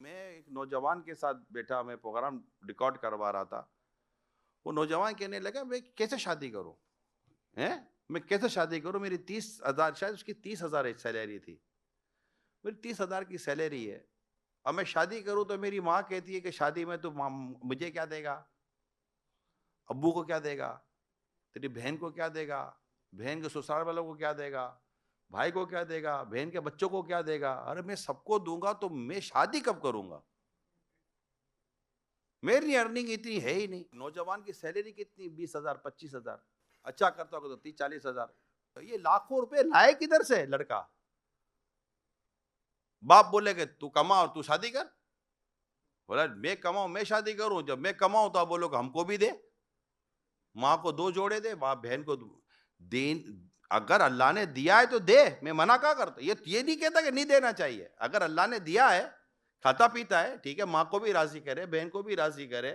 میں ایک نوجوان کے ساتھ بیٹھا، میں پروگرام ریکارڈ کروا رہا تھا. وہ نوجوان کہنے لگا میں کیسے شادی کروں، میں کیسے شادی کروں، میری 30,000، شاید اس کی 30,000 سیلری تھی، میری 30,000 کی سیلری ہے. اب میں شادی کروں تو میری ماں کہتی ہے کہ شادی میں تو مجھے کیا دے گا، ابو کو کیا دے گا، تیری بہن کو کیا دے گا، بہن کے سسرال والوں کو کیا دے گا، بھائی کو کیا دے گا، بہن کے بچوں کو کیا دے گا. ارے میں سب کو دوں گا تو میں شادی کب کروں گا، میری ارننگ اتنی ہے ہی نہیں. نوجوان کی سیلری کتنی، 20,000 25,000، اچھا کرتا ہوگا تو 30-40,000. یہ لاکھوں روپے لائے کدھر سے لڑکا. باپ بولے کہ تو کما اور تو شادی کر، بولا میں کماؤں میں شادی کروں، جب میں کماؤں تو آپ بولو کہ ہم کو بھی دے، ماں کو 2 جوڑے دے، باپ بہن کو دین. اگر اللہ نے دیا ہے تو دے، میں منع کیا کرتا، یہ نہیں کہتا کہ نہیں دینا چاہیے. اگر اللہ نے دیا ہے، کھاتا پیتا ہے، ٹھیک ہے، ماں کو بھی راضی کرے، بہن کو بھی راضی کرے،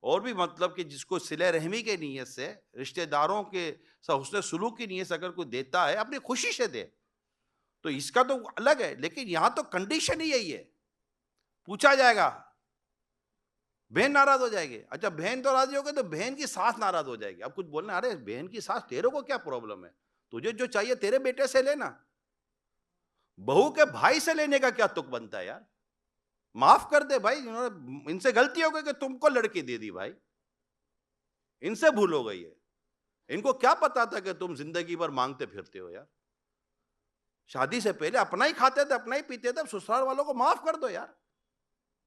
اور بھی مطلب کہ جس کو صلہ رحمی کے نیت سے، رشتہ داروں کے حسن سلوک کی نیت سے اگر کوئی دیتا ہے اپنی خوشی سے دے تو اس کا تو الگ ہے. لیکن یہاں تو کنڈیشن ہی یہی ہے. پوچھا جائے گا، بہن ناراض ہو جائے گی، اچھا بہن تو راضی ہو گئی تو بہن کی ساس ناراض ہو جائے گی. اب کچھ بولنا، ارے بہن کی ساس تیرے کو کیا پرابلم ہے، تجھے جو چاہیے تیرے بیٹے سے لینا، بہو کے بھائی سے لینے کا کیا تک بنتا ہے یار. معاف کر دے بھائی، ان سے غلطی ہو گئی کہ تم کو لڑکی دے دی بھائی، ان سے بھول ہو گئی ہے. ان کو کیا پتا تھا کہ تم زندگی بھر مانگتے پھرتے ہو یار. شادی سے پہلے اپنا ہی کھاتے تھے، اپنا ہی پیتے تھے. سسرال والوں کو معاف کر دو یار.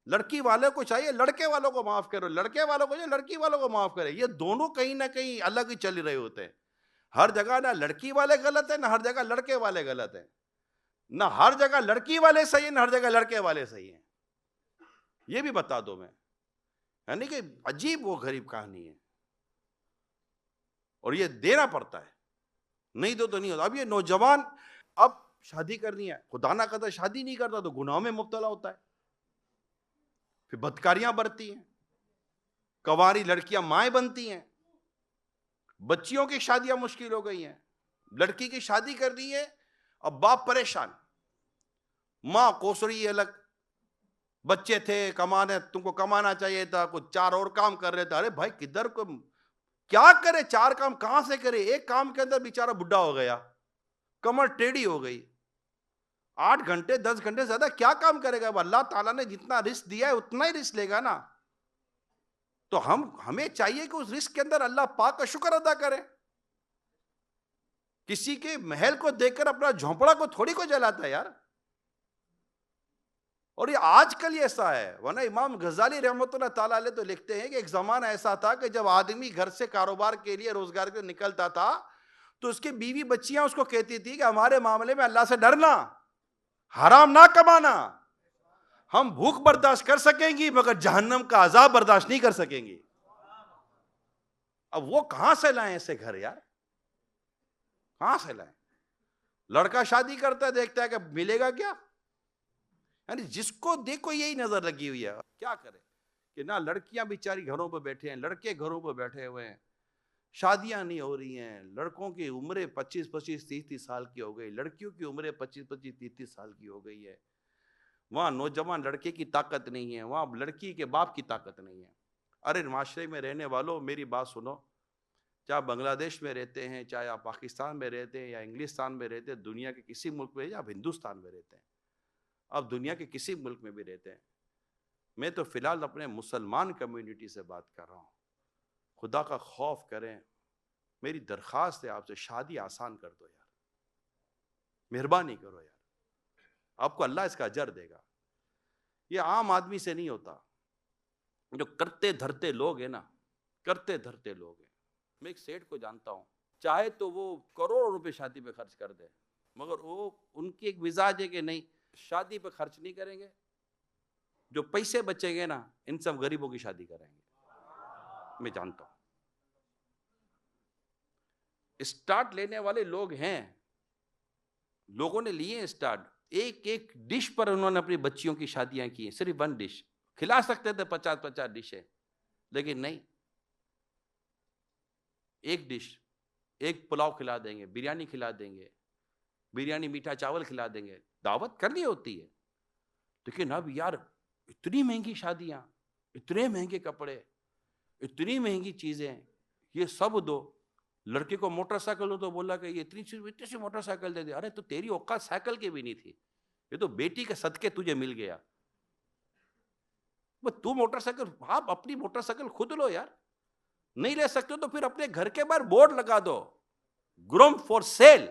لڑکی والے کو چاہیے لڑکے والوں کو معاف کرو، لڑکے والوں کو چاہیے لڑکی والوں کو معاف کرے. یہ دونوں کہیں نہ کہیں الگ ہی چل رہے ہوتے ہیں. ہر جگہ نہ لڑکی والے غلط ہیں، نہ ہر جگہ لڑکے والے غلط ہیں، نہ ہر جگہ لڑکی والے صحیح ہیں، نہ ہر جگہ لڑکے والے صحیح ہیں. یہ بھی بتا دو میں، یعنی کہ عجیب وہ غریب کہانی ہے، اور یہ دینا پڑتا ہے. نہیں دو تو نہیں ہوتا. اب یہ نوجوان اب شادی کرنی ہے، خدا نہ کرتا شادی نہیں کرتا تو گناہوں میں مبتلا ہوتا ہے، پھر بدکاریاں برتی ہیں، کنواری لڑکیاں مائیں بنتی ہیں، بچیوں کی شادیاں مشکل ہو گئی ہیں. لڑکی کی شادی کرنی ہے، اب باپ پریشان، ماں کوسری الگ. بچے تھے کمانے، تم کو کمانا چاہیے تھا، کچھ 4 اور کام کر رہے تھے. ارے بھائی کدھر کو کیا کرے، 4 کام کہاں سے کرے. ایک کام کے اندر بیچارہ بڈھا ہو گیا، کمر ٹیڑھی ہو گئی. 8 گھنٹے 10 گھنٹے زیادہ کیا کام کرے گا. اللہ تعالیٰ نے جتنا رزق دیا ہے اتنا ہی رزق لے گا نا. تو ہمیں چاہیے کہ اس رزق کے اندر اللہ پاک کا شکر ادا کریں. کسی کے محل کو دیکھ کر اپنا جھونپڑا کو تھوڑی کو جلاتا ہے یار. اور یہ آج کل یہ ایسا ہے، ورنہ امام غزالی رحمۃ اللہ تعالیٰ علیہ تو لکھتے ہیں کہ ایک زمانہ ایسا تھا کہ جب آدمی گھر سے کاروبار کے لیے، روزگار کے لیے نکلتا تھا تو اس کی بیوی بچیاں اس کو کہتی تھی کہ ہمارے معاملے میں اللہ سے ڈرنا، حرام نہ کمانا. ہم بھوک برداشت کر سکیں گی مگر جہنم کا عذاب برداشت نہیں کر سکیں گی. اب وہ کہاں سے لائیں ایسے گھر یار، کہاں سے لائیں. لڑکا شادی کرتا ہے، دیکھتا ہے کہ ملے گا کیا. یعنی جس کو دیکھو یہی نظر لگی ہوئی ہے. کیا کرے کہ نہ لڑکیاں بیچاری گھروں پہ بیٹھے ہیں، لڑکے گھروں پہ بیٹھے ہوئے ہیں، شادیاں نہیں ہو رہی ہیں. لڑکوں کی عمریں 25-25 30-30 سال کی ہو گئی، لڑکیوں کی عمریں 25-25 30-30 سال کی ہو گئی ہے. وہاں نوجوان لڑکے کی طاقت نہیں ہے، وہاں لڑکی کے باپ کی طاقت نہیں ہے. ارے معاشرے میں رہنے والوں میری بات سنو، چاہے بنگلہ دیش میں رہتے ہیں، چاہے آپ پاکستان میں رہتے ہیں یا انگلستان میں رہتے ہیں، دنیا کے کسی ملک میں، یا آپ ہندوستان میں رہتے ہیں، آپ دنیا کے کسی ملک میں بھی رہتے ہیں. میں تو فی الحال اپنے مسلمان کمیونٹی سے بات کر رہا ہوں. خدا کا خوف کریں. میری درخواست ہے آپ سے، شادی آسان کر دو یار، مہربانی کرو یار، آپ کو اللہ اس کا اجر دے گا. یہ عام آدمی سے نہیں ہوتا. جو کرتے دھرتے لوگ ہیں نا، کرتے دھرتے لوگ ہیں. میں ایک سیٹ کو جانتا ہوں، چاہے تو وہ کروڑ روپے شادی پہ خرچ کر دے، مگر وہ ان کی ایک مزاج ہے کہ نہیں، شادی پہ خرچ نہیں کریں گے، جو پیسے بچیں گے نا ان سب غریبوں کی شادی کریں گے. میں جانتا ہوں. اسٹارٹ لینے والے لوگ ہیں، لوگوں نے لیے اسٹارٹ. ایک ایک ڈش پر انہوں نے اپنی بچیوں کی شادیاں کی ہیں. صرف 1 ڈش کھلا سکتے تھے، 50-50 ڈشیں، لیکن نہیں. ایک ڈش، ایک پلاؤ کھلا دیں گے، بریانی کھلا دیں گے، بریانی میٹھا چاول کھلا دیں گے. دعوت کرنی ہوتی ہے. لیکن اب یار اتنی مہنگی شادیاں، اتنے مہنگے کپڑے، اتنی مہنگی چیزیں، یہ سب دو. لڑکے کو موٹر سائیکل دو تو بولا کہ یہ اتنی سی موٹر سائیکل دے دے. ارے تو تیری اوقات سائیکل کی بھی نہیں تھی، یہ تو بیٹی کے صدقے تجھے مل گیا. تو موٹر سائیکل، آپ اپنی موٹر سائیکل خود لو یار. نہیں لے سکتے تو پھر اپنے گھر کے باہر بورڈ لگا دو، گروم فور سیل.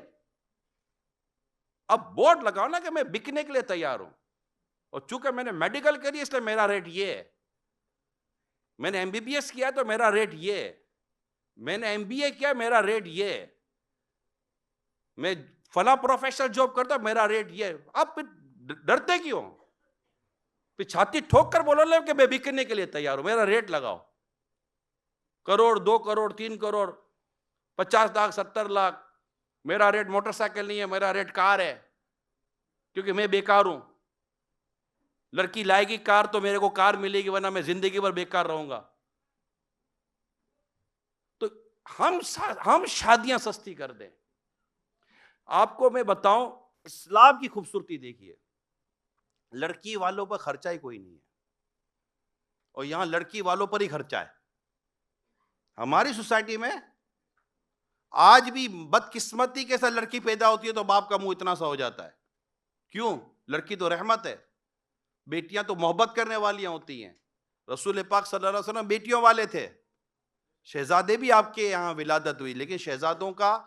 اب بورڈ لگاؤ نا کہ میں بکنے کے لیے تیار ہوں. اور چونکہ میں نے میڈیکل کری اس لیے میرا ریٹ یہ ہے، میں نے ایم بی بی ایس کیا تو میرا ریٹ یہ ہے، میں نے ایم بی اے کیا میرا ریٹ یہ ہے، میں فلاں پروفیشنل جاب کرتا میرا ریٹ یہ ہے. اب پھر ڈرتے کیوں؟ پھر چھاتی ٹھوک کر بولو کہ میں بکنے کے لیے تیار ہوں، میرا ریٹ لگاؤ. کروڑ، 2 کروڑ، 3 کروڑ، 50 لاکھ، 70 لاکھ. میرا ریٹ موٹر سائیکل نہیں ہے، میرا ریٹ کار ہے، کیونکہ میں بیکار ہوں. لڑکی لائے گی کار تو میرے کو کار ملے گی، ورنہ میں زندگی بھر بیکار رہوں گا. تو ہم شادیاں سستی کر دیں. آپ کو میں بتاؤں، اسلام کی خوبصورتی دیکھیے، لڑکی والوں پر خرچہ ہی کوئی نہیں ہے، اور یہاں لڑکی والوں پر ہی خرچہ ہے. ہماری سوسائٹی میں آج بھی بدقسمتی کے ساتھ لڑکی پیدا ہوتی ہے تو باپ کا منہ اتنا سا ہو جاتا ہے. کیوں؟ لڑکی تو رحمت ہے، بیٹیاں تو محبت کرنے والیاں ہوتی ہیں. رسول پاک صلی اللہ علیہ وسلم بیٹیوں والے تھے. شہزادے بھی آپ کے یہاں ولادت ہوئی، لیکن شہزادوں کا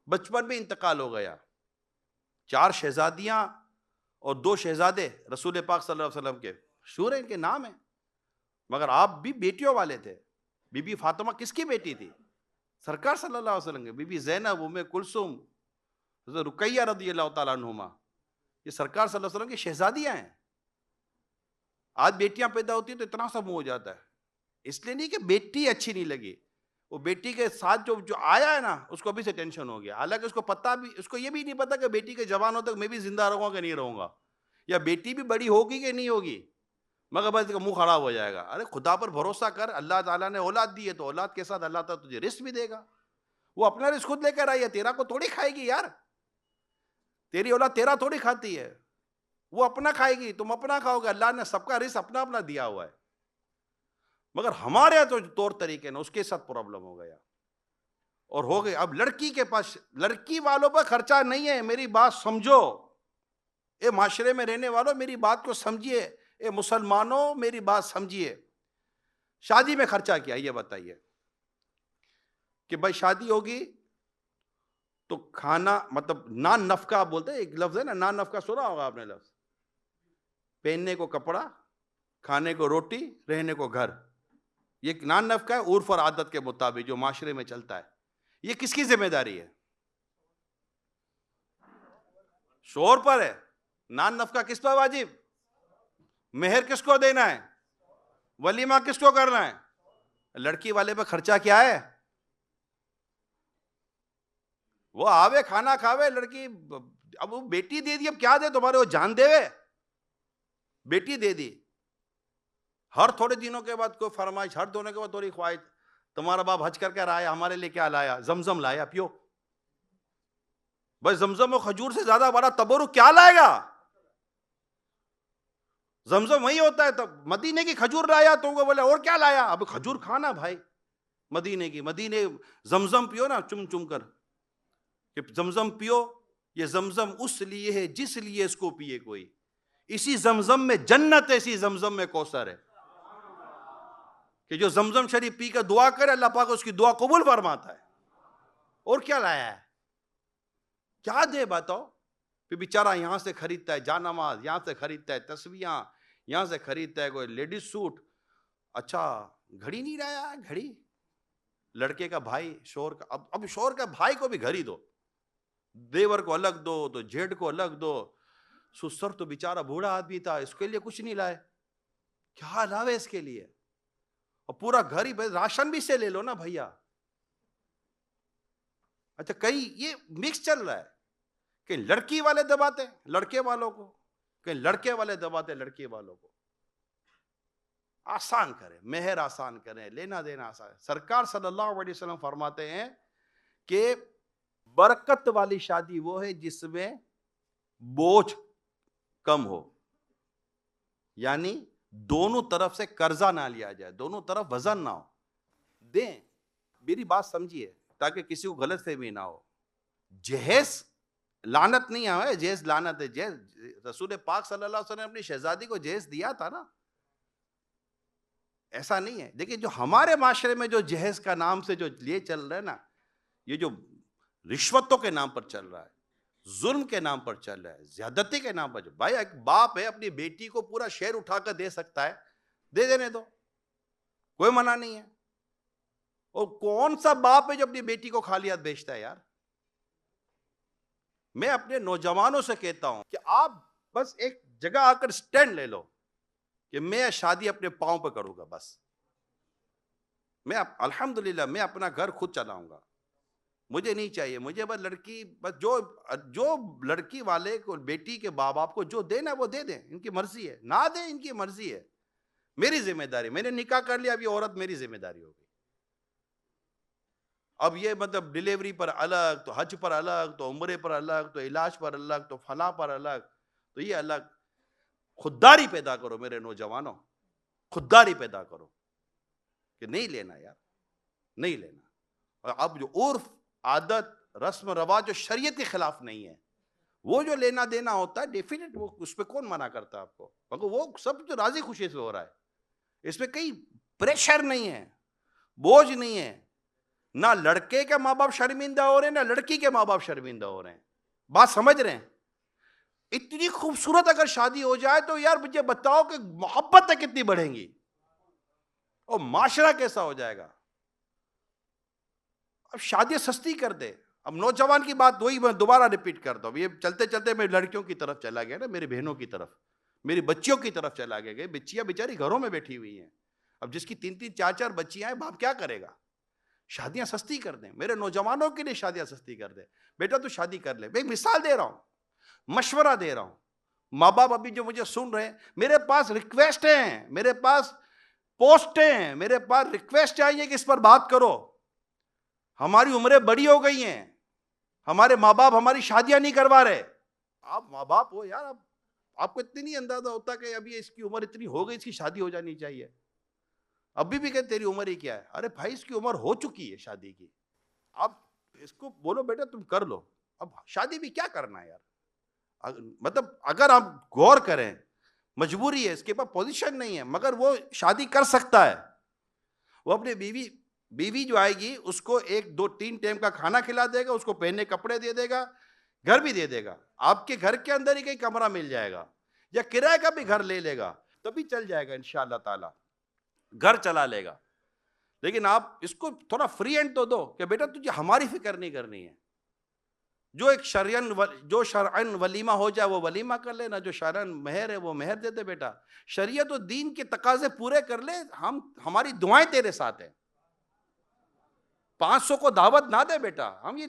بچپن میں انتقال ہو گیا. 4 شہزادیاں اور 2 شہزادے رسول پاک صلی اللہ علیہ وسلم کے، شور ان کے نام ہیں. مگر آپ بھی بیٹیوں والے تھے. بی بی فاطمہ کس کی بیٹی تھی؟ سرکار صلی اللہ علیہ وسلم کے. بی بی زینب، ام کلثوم، رقیہ رضی اللہ تعالیٰ عنہما، یہ سرکار صلی اللہ علیہ وسلم کی شہزادیاں ہیں. آج بیٹیاں پیدا ہوتی ہیں تو اتنا سا منہ ہو جاتا ہے. اس لیے نہیں کہ بیٹی اچھی نہیں لگی، وہ بیٹی کے ساتھ جو آیا ہے نا، اس کو ابھی سے ٹینشن ہو گیا. حالانکہ اس کو پتہ بھی، اس کو یہ بھی نہیں پتا کہ بیٹی کے جوان ہوتے میں بھی زندہ رہوں گا کہ نہیں رہوں گا، یا بیٹی بھی بڑی ہوگی کہ نہیں ہوگی. مگر بس منہ خراب ہو جائے گا. ارے خدا پر بھروسہ کر، اللہ تعالیٰ نے اولاد دی ہے تو اولاد کے ساتھ اللہ تعالیٰ تجھے رزق بھی دے گا. وہ اپنا رزق خود لے کر آئی ہے، تیرا کو تھوڑی کھائے گی یار. تیری اولاد تیرا تھوڑی کھاتی ہے، وہ اپنا کھائے گی، تم اپنا کھاؤ گے. اللہ نے سب کا رزق اپنا اپنا دیا ہوا ہے. مگر ہمارے یہاں تو طور طریقے نا، اس کے ساتھ پرابلم ہو گیا اور ہو گئے. اب لڑکی کے پاس، لڑکی والوں پر خرچہ نہیں ہے. میری بات سمجھو، اے معاشرے میں رہنے والوں میری بات کو سمجھیے، اے مسلمانوں میری بات سمجھیے. شادی میں خرچہ کیا یہ بتائیے کہ بھائی شادی ہوگی تو کھانا، مطلب نان نفقہ بولتے ہیں، ایک لفظ ہے نا نان نفقہ، سنا ہوگا آپ نے لفظ. پہننے کو کپڑا، کھانے کو روٹی، رہنے کو گھر. یہ نان نفقہ ہے عرف اور عادت کے مطابق جو معاشرے میں چلتا ہے. یہ کس کی ذمہ داری ہے؟ شوہر پر ہے. نان نفقہ کس پر واجب؟ مہر کس کو دینا ہے؟ ولیمہ کس کو کرنا ہے؟ لڑکی والے پہ خرچہ کیا ہے؟ وہ آوے کھانا کھاوے لڑکی. اب وہ بیٹی دے دی، اب کیا دے تمہارے، وہ جان دے وے. بیٹی دے دی، ہر تھوڑے دنوں کے بعد کوئی فرمائش، ہر دونوں کے بعد تھوڑی خواہش. تمہارا باپ حج کر کے آیا، ہمارے لیے کیا لایا؟ زمزم لایا، پیو. بھائی زمزم و کھجور سے زیادہ بڑا تبرک کیا لائے گا؟ زمزم وہی ہوتا ہے. تب مدینے کی کھجور لایا تو وہ بولے اور کیا لایا؟ اب کھجور کھانا بھائی مدینے کی. مدینے زمزم پیو نا چم چم کر، کہ زمزم پیو. یہ زمزم اس لیے ہے جس لیے اس کو پیے کوئی. اسی زمزم میں جنت ہے، اسی زمزم میں کوثر ہے. کہ جو زمزم شریف پی کر دعا کرے اللہ پاک اس کی دعا قبول فرماتا ہے. اور کیا لایا ہے؟ کیا دے بتاؤ؟ پھر بیچارہ یہاں سے خریدتا ہے جا نماز، یہاں سے خریدتا ہے تسبیحاں، یہاں سے خریدتا ہے کوئی لیڈیز سوٹ. اچھا گھڑی نہیں لایا؟ گھڑی لڑکے کا بھائی شوہر کا، اب شوہر کا بھائی کو بھی گھڑی دو، دیور کو الگ دو تو جیٹھ کو الگ دو. سسر تو بیچارہ بوڑھا آدمی تھا، اس کے لیے کچھ نہیں لائے. کیا لاوے اس کے لیے؟ اور پورا گھر ہی، راشن بھی سے لے لو نا بھیا. اچھا کہیں یہ مکس چل رہا ہے کہ لڑکی والے دباتے لڑکے والوں کو، کہ لڑکے والے دباتے لڑکی والوں کو. آسان کریں، مہر آسان کریں، لینا دینا آسان. سرکار صلی اللہ علیہ وسلم فرماتے ہیں کہ برکت والی شادی وہ ہے جس میں بوجھ کم ہو. یعنی دونوں طرف سے قرضہ نہ لیا جائے, دونوں طرف وزن نہ ہو, دیں. میری بات سمجھیے تاکہ کسی کو غلط فہمی نہ ہو. جہیز لعنت نہیں ہے, جہیز لعنت ہے. جہیز رسول پاک صلی اللہ علیہ وسلم نے اپنی شہزادی کو جہیز دیا تھا نا, ایسا نہیں ہے. دیکھیں جو ہمارے معاشرے میں جو جہیز کا نام سے جو لیے چل رہا ہے نا, یہ جو رشوتوں کے نام پر چل رہا ہے, ظلم کے نام پر چل رہا ہے, زیادتی کے نام پر. بھائی ایک باپ ہے اپنی بیٹی کو پورا شہر اٹھا کر دے سکتا ہے, دے دینے دو, کوئی منع نہیں ہے. اور کون سا باپ ہے جو اپنی بیٹی کو خالی ہاتھ بیچتا ہے یار؟ میں اپنے نوجوانوں سے کہتا ہوں کہ آپ بس ایک جگہ آ کر سٹینڈ لے لو کہ میں شادی اپنے پاؤں پہ کروں گا. بس میں الحمدللہ میں اپنا گھر خود چلاؤں گا, مجھے نہیں چاہیے, مجھے بس لڑکی, بس جو لڑکی والے کو, بیٹی کے ماں باپ کو جو دینا ہے وہ دے دیں, ان کی مرضی ہے, نہ دیں ان کی مرضی ہے, میری ذمہ داری. میں نے نکاح کر لیا, اب یہ عورت میری ذمہ داری ہوگی. اب یہ مطلب ڈیلیوری پر الگ, تو حج پر الگ, تو عمرے پر الگ, تو علاج پر الگ, تو فلاں پر الگ, تو یہ الگ. خودداری پیدا کرو میرے نوجوانوں, خودداری پیدا کرو کہ نہیں لینا یار, نہیں لینا. اور اب جو عرف, عادت, رسم و رواج جو شریعت کے خلاف نہیں ہے, وہ جو لینا دینا ہوتا ہے ڈیفینیٹ, وہ اس پہ کون منع کرتا ہے آپ کو؟ مگر وہ سب جو راضی خوشی سے ہو رہا ہے, اس پہ کئی پریشر نہیں ہے, بوجھ نہیں ہے. نہ لڑکے کے ماں باپ شرمندہ ہو رہے ہیں, نہ لڑکی کے ماں باپ شرمندہ ہو رہے ہیں. بات سمجھ رہے ہیں؟ اتنی خوبصورت اگر شادی ہو جائے تو یار مجھے بتاؤ کہ محبتیں کتنی بڑھیں گی اور معاشرہ کیسا ہو جائے گا. اب شادی سستی کر دے. اب نوجوان کی بات وہی میں دوبارہ ریپیٹ کرتا ہوں, یہ چلتے چلتے میں لڑکیوں کی طرف چلا گیا نا, میری بہنوں کی طرف, میری بچیوں کی طرف چلا گیا. بچیاں بیچاری گھروں میں بیٹھی ہوئی ہیں. اب جس کی 3 4 بچیاں ہیں, باپ کیا کرے گا؟ شادیاں سستی کر دیں, میرے نوجوانوں کے لیے شادیاں سستی کر دیں. بیٹا تو شادی کر لے. میں ایک مثال دے رہا ہوں, مشورہ دے رہا ہوں. ماں باپ ابھی جو مجھے سن رہے ہیں, میرے پاس ریکویسٹ ہیں, میرے پاس پوسٹیں ہیں, میرے پاس ریکویسٹ آئی ہے کہ اس پر بات کرو. ہماری عمریں بڑی ہو گئی ہیں, ہمارے ماں باپ ہماری شادیاں نہیں کروا رہے. آپ ماں باپ ہو یار, آپ کو اتنی نہیں اندازہ ہوتا کہ ابھی اس کی عمر اتنی ہو گئی, اس کی شادی ہو جانی چاہیے. ابھی بھی کہ تیری عمر ہی کیا ہے؟ ارے بھائی اس کی عمر ہو چکی ہے شادی کی. اب اس کو بولو بیٹا تم کر لو. اب شادی بھی کیا کرنا ہے یار؟ مطلب اگر آپ غور کریں, مجبوری ہے, اس کے پاس پوزیشن نہیں ہے, مگر وہ شادی کر سکتا ہے. وہ اپنے بیوی جو آئے گی اس کو 1 2 3 ٹائم کا کھانا کھلا دے گا, اس کو پہننے کپڑے دے دے گا, گھر بھی دے دے گا. آپ کے گھر کے اندر ہی کہیں کمرہ مل جائے گا, یا کرائے کا بھی گھر لے لے گا, تبھی چل جائے گا انشاءاللہ تعالی, گھر چلا لے گا. لیکن آپ اس کو تھوڑا فری ہینڈ تو دو کہ بیٹا تجھے ہماری فکر نہیں کرنی ہے. جو شرعن ولیمہ ہو جائے وہ ولیمہ کر لینا, جو شرعن مہر ہے وہ مہر دے دے. بیٹا شریعت و دین کے تقاضے پورے کر لے, ہماری دعائیں تیرے ساتھ ہیں. 500 کو دعوت نہ دے بیٹا, ہم یہ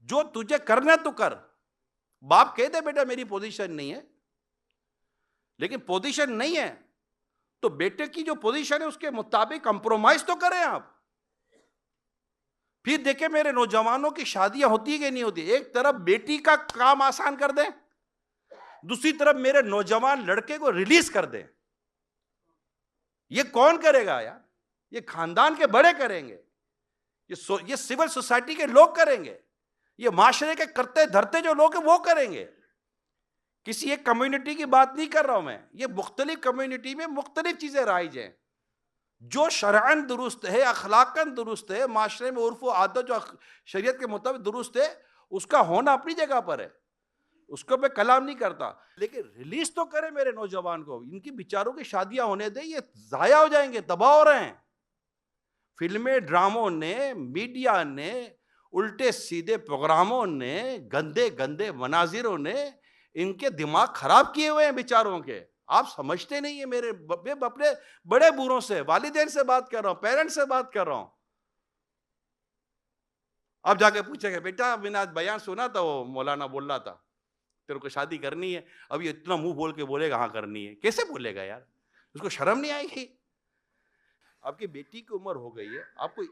جو تجھے کرنا تو کر. باپ کہہ دے بیٹا میری پوزیشن نہیں ہے, لیکن پوزیشن نہیں ہے تو بیٹے کی جو پوزیشن ہے اس کے مطابق کمپرومائز تو کریں آپ. پھر دیکھیں میرے نوجوانوں کی شادیاں ہوتی کہ نہیں ہوتی. ایک طرف بیٹی کا کام آسان کر دیں, دوسری طرف میرے نوجوان لڑکے کو ریلیز کر دیں. یہ کون کرے گا یار؟ یہ خاندان کے بڑے کریں گے, یہ سول سوسائٹی کے لوگ کریں گے, یہ معاشرے کے کرتے دھرتے جو لوگ ہیں وہ کریں گے. کسی ایک کمیونٹی کی بات نہیں کر رہا ہوں میں, یہ مختلف کمیونٹی میں مختلف چیزیں رائج ہیں. جو شرعاً درست ہے, اخلاقاً درست ہے, معاشرے میں عرف و عادت جو شریعت کے مطابق درست ہے, اس کا ہونا اپنی جگہ پر ہے, اس کو میں کلام نہیں کرتا. لیکن ریلیز تو کرے میرے نوجوان کو, ان کی بیچاروں کی شادیاں ہونے دیں, یہ ضائع ہو جائیں گے, تباہ ہو رہے ہیں. فلمیں, ڈراموں نے, میڈیا نے, الٹے سیدھے پروگراموں نے, گندے گندے مناظروں نے ان کے دماغ خراب کیے ہوئے ہیں بیچاروں کے. آپ سمجھتے نہیں ہیں. میرے اپنے بڑے بوڑھوں سے, والدین سے بات کر رہا ہوں, پیرنٹ سے بات کر رہا ہوں. اب جا کے پوچھیں گے بیٹا میں نے آج بیان سنا تھا, وہ مولانا بول رہا تھا تیرے کو شادی کرنی ہے. اب یہ اتنا منہ بول کے بولے گا ہاں کرنی ہے, کیسے بولے گا یار؟ اس کو شرم نہیں آئے گی؟ آپ کی بیٹی کی عمر ہو گئی ہے,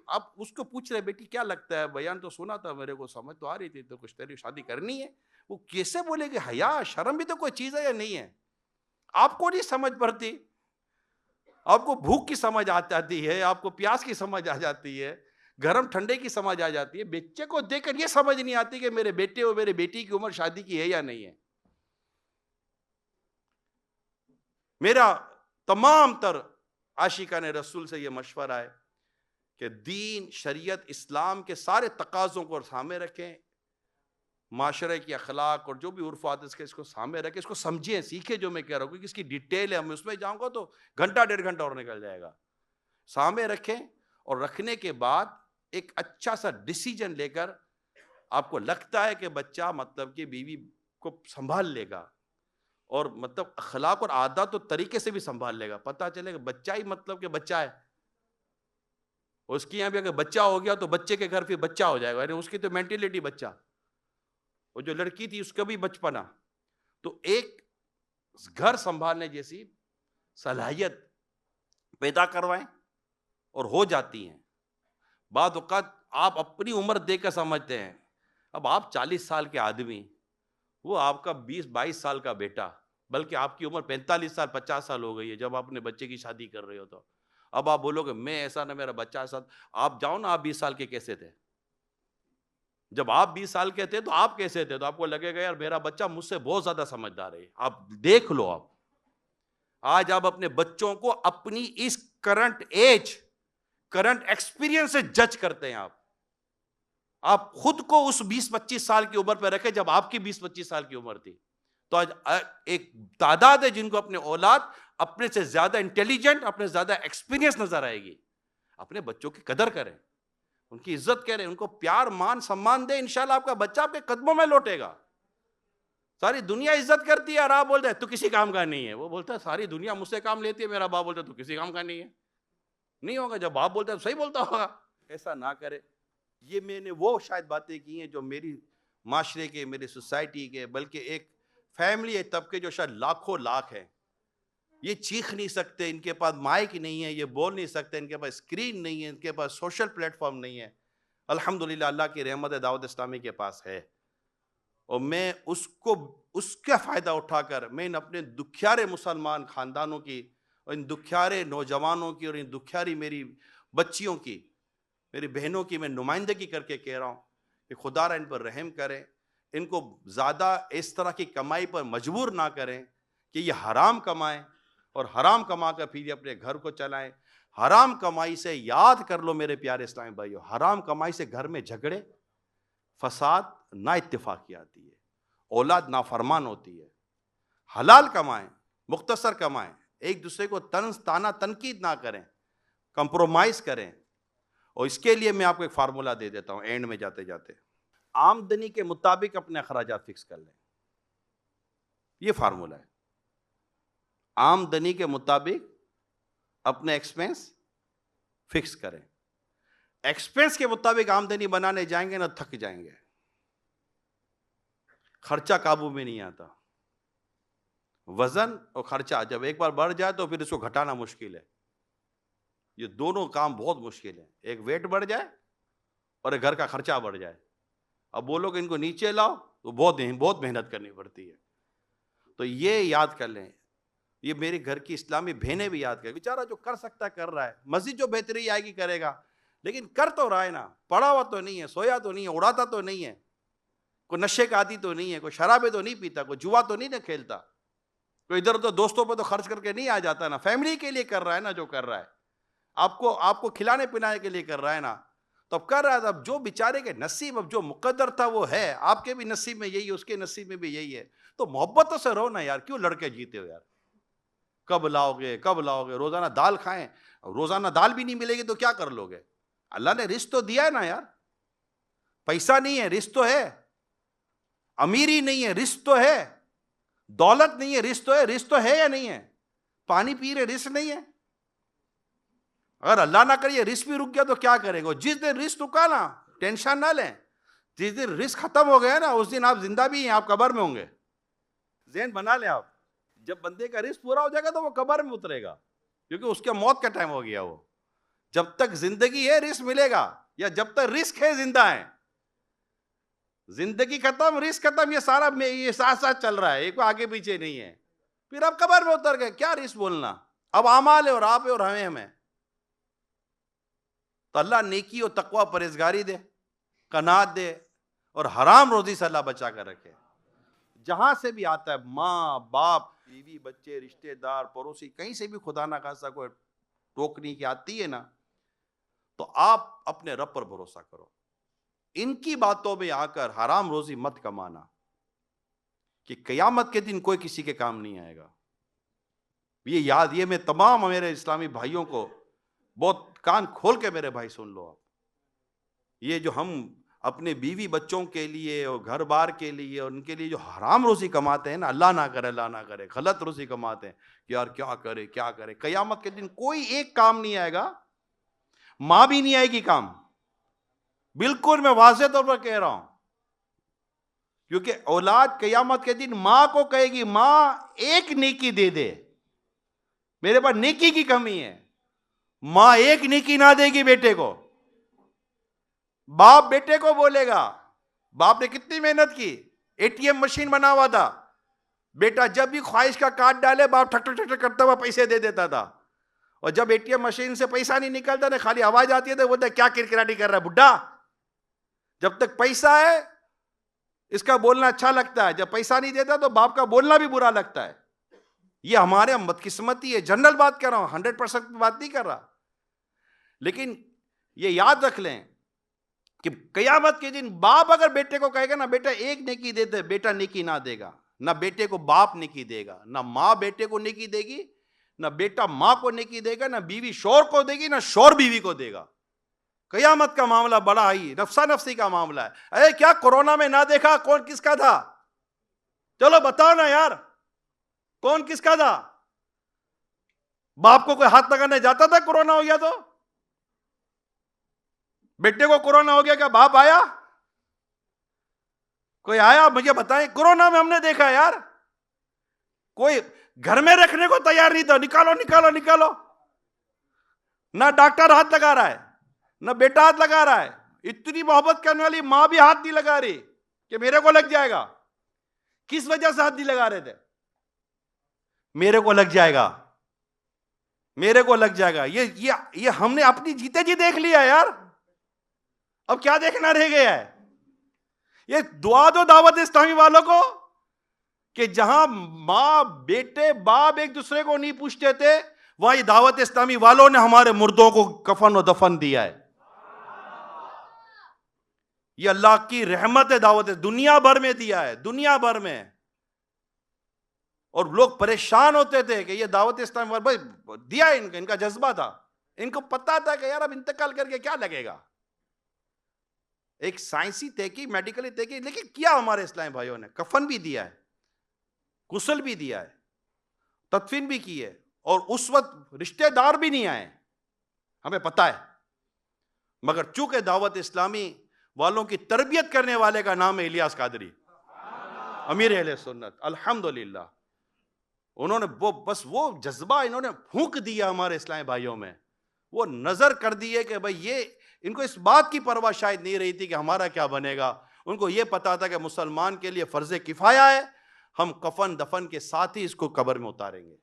آپ اس کو پوچھ رہے بیٹی کیا لگتا ہے, بیان تو سنا تھا, میرے کو سمجھ تو آ رہی تھی, تو کچھ تیری شادی کرنی ہے. وہ کیسے بولے گی؟ حیا شرم بھی تو کوئی چیز ہے یا نہیں ہے؟ آپ کو نہیں سمجھ پڑتی، آپ کو بھوک کی سمجھ آ جاتی ہے، آپ کو پیاس کی سمجھ آ جاتی ہے، گرم ٹھنڈے کی سمجھ آ جاتی ہے، بچے کو دیکھ کر یہ سمجھ نہیں آتی کہ میرے بیٹے اور میرے بیٹی کی عمر شادی کی ہے یا نہیں ہے۔ میرا تمام تر عاشقان رسول سے یہ مشورہ ہے کہ دین، شریعت، اسلام کے سارے تقاضوں کو سامنے رکھیں، معاشرے کی اخلاق اور جو بھی عرف و عادت کے اس کو سامنے رکھیں، اس کو سمجھیں، سیکھیں جو میں کہہ رہا ہوں، کیونکہ اس کی ڈیٹیل ہے، ہم اس میں جاؤں گا تو گھنٹہ 1.5 گھنٹہ اور نکل جائے گا۔ سامنے رکھیں اور رکھنے کے بعد ایک اچھا سا ڈیسیجن لے کر، آپ کو لگتا ہے کہ بچہ مطلب کہ بیوی کو سنبھال لے گا اور مطلب اخلاق اور عادات و طریقے سے بھی سنبھال لے گا، پتہ چلے کہ بچہ ہی مطلب کہ بچہ ہے، اس کی یہاں بھی اگر بچہ ہو گیا تو بچے کے گھر پھر بچہ ہو جائے گا، یعنی اس کی تو مینٹلٹی بچہ، وہ جو لڑکی تھی اس کا بھی بچپنا، تو ایک گھر سنبھالنے جیسی صلاحیت پیدا کروائیں اور ہو جاتی ہیں۔ بعض اوقات آپ اپنی عمر دیکھ کر سمجھتے ہیں، اب آپ 40 سال کے آدمی، وہ آپ کا 20-22 سال کا بیٹا، بلکہ آپ کی عمر 45 سال 50 سال ہو گئی ہے جب آپ اپنے بچے کی شادی کر رہے ہو، تو اب آپ بولو کہ میں ایسا نہ میرا بچہ ایسا، آپ جاؤ نا، آپ 20 سال کے کیسے تھے؟ جب آپ 20 سال کے تھے تو آپ کیسے تھے؟ تو آپ کو لگے گا یار میرا بچہ مجھ سے بہت زیادہ سمجھدار ہے۔ آپ دیکھ لو، آپ آج آپ اپنے بچوں کو اپنی اس کرنٹ ایج، کرنٹ ایکسپیرینس سے جج کرتے ہیں۔ آپ خود کو اس 20-25 سال کی عمر پہ رکھے جب آپ کی 20-25 سال کی عمر تھی، تو آج ایک تعداد ہے جن کو اپنے اولاد اپنے سے زیادہ انٹیلیجنٹ، اپنے زیادہ ایکسپیرینس نظر آئے گی۔ اپنے بچوں کی قدر کریں، ان کی عزت کریں، ان کو پیار، مان، سمان دیں، انشاءاللہ آپ کا بچہ آپ کے قدموں میں لوٹے گا۔ ساری دنیا عزت کرتی ہے اور آپ بولتے ہیں تو کسی کام کا نہیں ہے، وہ بولتا ہے ساری دنیا مجھ سے کام لیتی ہے، میرا باپ بولتا ہے تو کسی کام کا نہیں ہے۔ نہیں ہوگا، جب باپ بولتا ہے تو صحیح بولتا ہوگا۔ ایسا نہ کرے۔ یہ میں نے وہ شاید باتیں کی ہیں جو میری معاشرے کے، میری سوسائٹی کے، بلکہ ایک فیملی ہے، طبقے جو شاید لاکھوں لاکھ ہیں، یہ چیخ نہیں سکتے، ان کے پاس مائک نہیں ہے، یہ بول نہیں سکتے، ان کے پاس اسکرین نہیں ہے، ان کے پاس سوشل پلیٹ فارم نہیں ہے۔ الحمدللہ اللہ کی رحمت دعوت اسلامی کے پاس ہے، اور میں اس کا فائدہ اٹھا کر میں ان اپنے دکھیارے مسلمان خاندانوں کی اور ان دکھیارے نوجوانوں کی اور ان دکھیاری میری بچیوں کی، میری بہنوں کی میں نمائندگی کر کے کہہ رہا ہوں کہ خدا را ان پر رحم کریں، ان کو زیادہ اس طرح کی کمائی پر مجبور نہ کریں کہ یہ حرام کمائیں اور حرام کما کر پھر یہ اپنے گھر کو چلائیں۔ حرام کمائی سے یاد کر لو میرے پیارے اسلامی بھائیو، حرام کمائی سے گھر میں جھگڑے، فساد، نا اتفاقی آتی ہے، اولاد نافرمان ہوتی ہے۔ حلال کمائیں، مختصر کمائیں، ایک دوسرے کو طنز طعنہ تنقید نہ کریں، کمپرومائز کریں۔ اور اس کے لیے میں آپ کو ایک فارمولہ دے دیتا ہوں اینڈ میں جاتے جاتے، آمدنی کے مطابق اپنے اخراجات فکس کر لیں۔ یہ فارمولہ ہے، آمدنی کے مطابق اپنے ایکسپنس فکس کریں۔ ایکسپنس کے مطابق آمدنی بنانے جائیں گے نہ تھک جائیں گے، خرچہ قابو میں نہیں آتا۔ وزن اور خرچہ جب ایک بار بڑھ جائے تو پھر اس کو گھٹانا مشکل ہے۔ یہ دونوں کام بہت مشکل ہے، ایک ویٹ بڑھ جائے اور ایک گھر کا خرچہ بڑھ جائے۔ اب بولو کہ ان کو نیچے لاؤ تو بہت محنت کرنی پڑتی ہے۔ تو یہ یاد کر لیں، یہ میرے گھر کی اسلامی بہنیں بھی یاد کریں، بیچارہ جو کر سکتا کر رہا ہے، مزید جو بہتری آئے گی کرے گا، لیکن کر تو رہا ہے نا، پڑا ہوا تو نہیں ہے، سویا تو نہیں ہے، اڑاتا تو نہیں ہے، کوئی نشے کا عادی تو نہیں ہے، کوئی شرابیں تو نہیں پیتا، کوئی جوا تو نہیں نہ کھیلتا، کوئی ادھر ادھر دوستوں پہ تو خرچ کر کے نہیں آ جاتا نا، فیملی کے لیے کر رہا ہے نا، جو کر رہا ہے آپ کو کھلانے پلانے کے لیے کر رہا ہے نا، تو اب کر رہا ہے۔ اب جو بیچارے کے نصیب، اب جو مقدر تھا وہ ہے، آپ کے بھی نصیب میں یہی ہے، اس کے نصیب میں بھی یہی ہے، تو محبتوں سے رہو نا یار، کیوں لڑکے جیتے ہو یار؟ کب لاؤ گے، کب لاؤ گے؟ روزانہ دال کھائیں، روزانہ دال بھی نہیں ملے گی تو کیا کر لو گے؟ اللہ نے رزق تو دیا ہے نا یار، پیسہ نہیں ہے رزق تو ہے، امیری نہیں ہے رزق تو ہے، دولت نہیں ہے رزق تو ہے۔ رزق تو ہے یا نہیں ہے؟ پانی پی رہے رزق نہیں ہے؟ اگر اللہ نہ کرے رزق بھی رک گیا تو کیا کریں گے؟ جس دن رزق رکا نا، ٹینشن نہ لیں، جس دن رزق ختم ہو گیا نا اس دن آپ زندہ بھی ہیں، آپ قبر میں ہوں گے۔ ذہن بنا لیں آپ، جب بندے کا رزق پورا ہو جائے گا تو وہ قبر میں اترے گا، کیونکہ اس کے موت کا ٹائم ہو گیا۔ وہ جب تک زندگی ہے رزق ملے گا، یا جب تک رزق ہے زندہ ہے۔ زندگی ختم، رزق ختم، یہ سارا یہ ساتھ ساتھ چل رہا ہے، ایک آگے پیچھے نہیں ہے۔ پھر اب قبر میں اتر گئے، کیا ریس بولنا، اب اعمال ہے اور آپ ہے اور ہمیں تو اللہ نیکی اور تقوی پرہیزگاری دے، قناعت دے، اور حرام روزی سے اللہ بچا کر رکھے۔ جہاں سے بھی آتا ہے، ماں باپ بیوی بچے رشتے دار پڑوسی، کہیں سے بھی خدا نہ خاصا کوئی ٹوکنے کی آتی ہے نا، تو آپ اپنے رب پر بھروسہ کرو، ان کی باتوں میں آ کر حرام روزی مت کمانا، کہ قیامت کے دن کوئی کسی کے کام نہیں آئے گا۔ یہ یاد، یہ میں تمام میرے اسلامی بھائیوں کو بہت کان کھول کے میرے بھائی سن لو آپ، یہ جو ہم اپنے بیوی بچوں کے لیے اور گھر بار کے لیے اور ان کے لیے جو حرام روزی کماتے ہیں نا، اللہ نہ کرے اللہ نہ کرے، غلط روزی کماتے ہیں کہ یار کیا کرے کیا کرے، قیامت کے دن کوئی ایک کام نہیں آئے گا، ماں بھی نہیں آئے گی کام، بالکل میں واضح طور پر کہہ رہا ہوں، کیونکہ اولاد قیامت کے دن ماں کو کہے گی ماں ایک نیکی دے دے، میرے پاس نیکی کی کمی ہے، ماں ایک نیکی نہ دے گی بیٹے کو، باپ بیٹے کو بولے گا، باپ نے کتنی محنت کی، اے ٹی ایم مشین بنا ہوا تھا، بیٹا جب بھی خواہش کا کارڈ ڈالے باپ ٹھک ٹھک ٹھک ٹھک کرتا ہوا پیسے دے دیتا تھا، اور جب اے ٹی ایم مشین سے پیسہ نہیں نکلتا نا، خالی آواز آتی ہے تو بولتا ہے کیا کرکراٹی کر رہا ہے بڈھا، جب تک پیسہ ہے اس کا بولنا اچھا لگتا ہے، جب پیسہ نہیں دیتا تو باپ کا بولنا بھی برا لگتا ہے۔ یہ ہمارے بدقسمتی ہے، جنرل بات کر رہا ہوں، 100% بات نہیں کر رہا، لیکن یہ یاد رکھ لیں کہ قیامت کے دن باپ اگر بیٹے کو کہے گا نا بیٹا ایک نیکی دے دے، بیٹا نیکی نہ دے گا، نہ بیٹے کو باپ نیکی دے گا، نہ ماں بیٹے کو نیکی دے گی، نہ بیٹا ماں کو نیکی دے گا، نہ بیوی شور کو دے گی، نہ شور بیوی کو دے گا۔ قیامت کا معاملہ بڑا ہی نفسا نفسی کا معاملہ ہے۔ ارے کیا کورونا میں نہ دیکھا کون کس کا تھا؟ چلو بتاؤ نا یار، کون کس کا تھا؟ باپ کو کوئی ہاتھ لگانے جاتا تھا کورونا ہو گیا تو؟ بیٹے کو کورونا ہو گیا کیا باپ آیا؟ کوئی آیا؟ مجھے بتائیں، کورونا میں ہم نے دیکھا یار، کوئی گھر میں رکھنے کو تیار نہیں تھا، نکالو نکالو نکالو، نہ ڈاکٹر ہاتھ لگا رہا ہے، نہ بیٹا ہاتھ لگا رہا ہے، اتنی محبت کرنے والی ماں بھی ہاتھ نہیں لگا رہی کہ میرے کو لگ جائے گا۔ کس وجہ سے ہاتھ نہیں لگا رہے تھے؟ میرے کو لگ جائے گا، میرے کو لگ جائے گا، یہ ہم نے اپنی جیتے جی دیکھ لیا یار، اب کیا دیکھنا رہ گیا ہے؟ یہ دعا دو دعوت اسلامی والوں کو کہ جہاں ماں بیٹے باپ ایک دوسرے کو نہیں پوچھتے تھے، وہاں یہ دعوت اسلامی والوں نے ہمارے مردوں کو کفن و دفن دیا ہے۔ یہ اللہ کی رحمت ہے، دعوت دنیا بھر میں دیا ہے، دنیا بھر میں، اور لوگ پریشان ہوتے تھے کہ یہ دعوت اسلامی بھائی دیا، ان کا جذبہ تھا، ان کو پتا تھا کہ یار اب انتقال کر کے کیا لگے گا، ایک سائنسی تحقیق میڈیکلی تحقیق، لیکن کیا ہمارے اسلامی بھائیوں نے کفن بھی دیا ہے، غسل بھی دیا ہے، تدفین بھی کی ہے، اور اس وقت رشتہ دار بھی نہیں آئے، ہمیں پتا ہے، مگر چونکہ دعوت اسلامی والوں کی تربیت کرنے والے کا نام ہے الیاس قادری، امیر اہل سنت، الحمدللہ، انہوں نے بس وہ جذبہ انہوں نے پھونک دیا ہمارے اسلامی بھائیوں میں، وہ نظر کر دیے کہ بھئی یہ ان کو اس بات کی پرواہ شاید نہیں رہی تھی کہ ہمارا کیا بنے گا، ان کو یہ پتا تھا کہ مسلمان کے لیے فرض کفایہ ہے، ہم کفن دفن کے ساتھ ہی اس کو قبر میں اتاریں گے،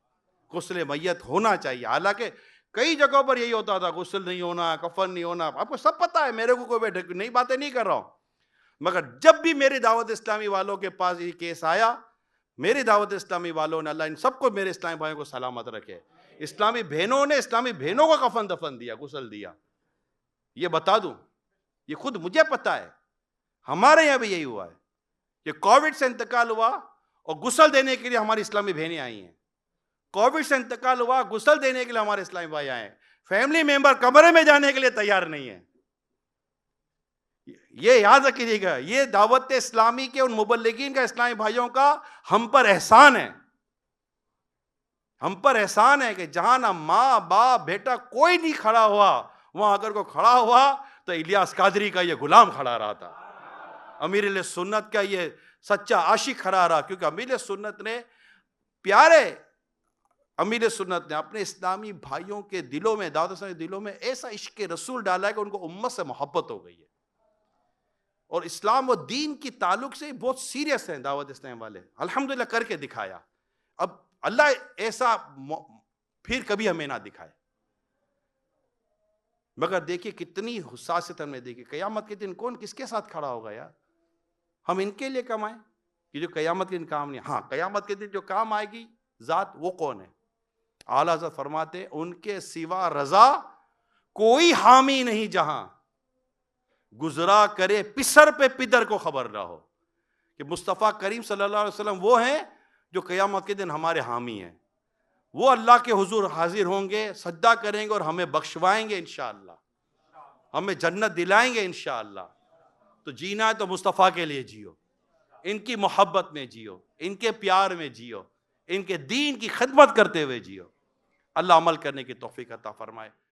غسل میت ہونا چاہیے، حالانکہ کئی جگہوں پر یہی ہوتا تھا، غسل نہیں ہونا، کفن نہیں ہونا، آپ کو سب پتا ہے، میرے کو کوئی نئی باتیں نہیں کر رہا ہوں، مگر جب بھی میری دعوت اسلامی والوں کے پاس یہ کیس آیا، میری دعوت اسلامی والوں نے، اللہ ان سب کو، میرے اسلامی بھائیوں کو سلامت رکھے، اسلامی بہنوں نے اسلامی بہنوں کو کفن دفن دیا، غسل دیا۔ یہ بتا دوں، یہ خود مجھے پتا ہے، ہمارے یہاں بھی یہی ہوا ہے کہ کووڈ سے انتقال ہوا اور غسل دینے کے لیے ہماری اسلامی بہنیں آئی ہیں، کووڈ سے انتقال ہوا، غسل دینے کے لیے ہمارے اسلامی بھائی آئے ہیں، فیملی ممبر کمرے میں جانے کے لیے تیار نہیں ہے۔ یہ یاد رکھیے گا، یہ دعوت اسلامی کے ان مبلغین کا، اسلامی بھائیوں کا ہم پر احسان ہے، ہم پر احسان ہے کہ جہاں نہ ماں باپ بیٹا کوئی نہیں کھڑا ہوا، وہاں اگر کوئی کھڑا ہوا تو الیاس قادری کا یہ غلام کھڑا رہا تھا، امیر اہل سنت کا یہ سچا عاشق کھڑا رہا، کیونکہ امیر سنت نے، پیارے امیر سنت نے اپنے اسلامی بھائیوں کے دلوں میں، دعوت اسلامی دلوں میں ایسا عشق رسول ڈالا ہے کہ ان کو امت سے محبت ہو گئی ہے، اور اسلام و دین کی تعلق سے بہت سیریس ہیں دعوت اسلامی والے، الحمدللہ کر کے دکھایا۔ اب اللہ ایسا پھر کبھی ہمیں نہ دکھائے. مگر دیکھیے کتنی حساسیت ہم نے دیکھی. قیامت کے دن کون کس کے ساتھ کھڑا ہوگا یار؟ ہم ان کے لیے کمائیں کہ جو قیامت کے دن کام نہیں. ہاں قیامت کے دن جو کام آئے گی ذات، وہ کون ہے؟ اعلیٰ حضرت فرماتے ان کے سوا رضا کوئی حامی نہیں جہاں، گزرا کرے پسر پہ پدر کو خبر نہ ہو. کہ مصطفیٰ کریم صلی اللہ علیہ وسلم وہ ہیں جو قیامت کے دن ہمارے حامی ہیں. وہ اللہ کے حضور حاضر ہوں گے، سجدہ کریں گے اور ہمیں بخشوائیں گے انشاءاللہ، ہمیں جنت دلائیں گے انشاءاللہ. تو جینا ہے تو مصطفیٰ کے لیے جیو، ان کی محبت میں جیو، ان کے پیار میں جیو، ان کے دین کی خدمت کرتے ہوئے جیو. اللہ عمل کرنے کی توفیق عطا فرمائے.